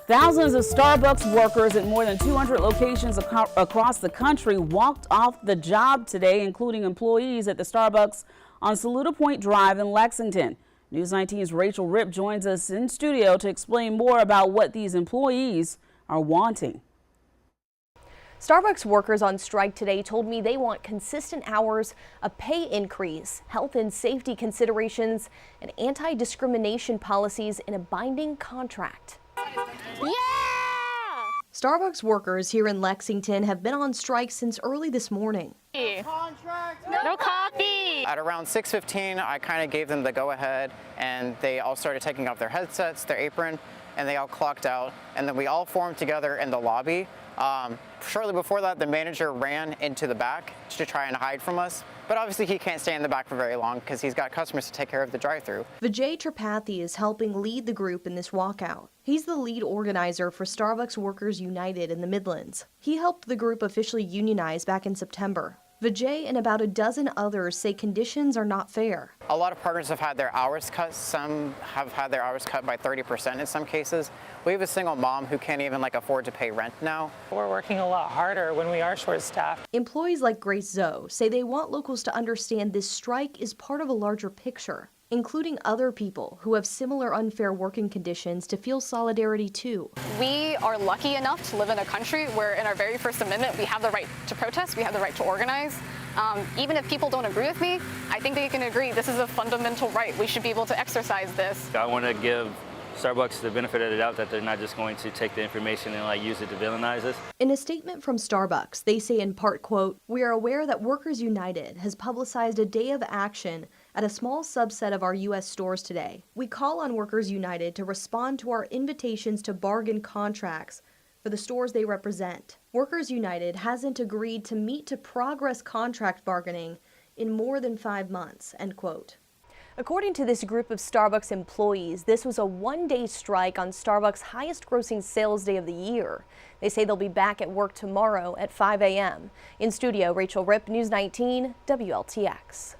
Thousands of Starbucks workers at more than 200 locations across the country walked off the job today, including employees at the Starbucks on Saluda Pointe Drive in Lexington. News 19's Rachel Ripp joins us in studio to explain more about what these employees are wanting. Starbucks workers on strike today told me they want consistent hours, a pay increase, health and safety considerations, and anti-discrimination policies in a binding contract. Yeah! Starbucks workers here in Lexington have been on strike since early this morning. No coffee! At around 6:15, I kind of gave them the go-ahead, and they all started taking off their headsets, their apron, and they all clocked out. And then we all formed together in the lobby. Shortly before that, the manager ran into the back to try and hide from us. But obviously he can't stay in the back for very long because he's got customers to take care of the drive-thru. Vijay Tripathi is helping lead the group in this walkout. He's the lead organizer for Starbucks Workers United in the Midlands. He helped the group officially unionize back in September. Vijay and about a dozen others say conditions are not fair. A lot of partners have had their hours cut. Some have had their hours cut by 30% in some cases. We have a single mom who can't even afford to pay rent now. We're working a lot harder when we are short-staffed. Employees like Grace Zoe say they want locals to understand this strike is part of a larger picture, including other people who have similar unfair working conditions to feel solidarity too. We are lucky enough to live in a country where in our very First Amendment we have the right to protest, we have the right to organize. Even if people don't agree with me, I think they can agree this is a fundamental right. We should be able to exercise this. I want to give Starbucks the benefit of the doubt that they're not just going to take the information and use it to villainize us. In a statement from Starbucks, they say in part, quote, "We are aware that Workers United has publicized a day of action at a small subset of our U.S. stores today. We call on Workers United to respond to our invitations to bargain contracts for the stores they represent. Workers United hasn't agreed to meet to progress contract bargaining in more than 5 months," end quote. According to this group of Starbucks employees, this was a one-day strike on Starbucks' highest-grossing sales day of the year. They say they'll be back at work tomorrow at 5 a.m. In studio, Rachel Ripp, News 19, WLTX.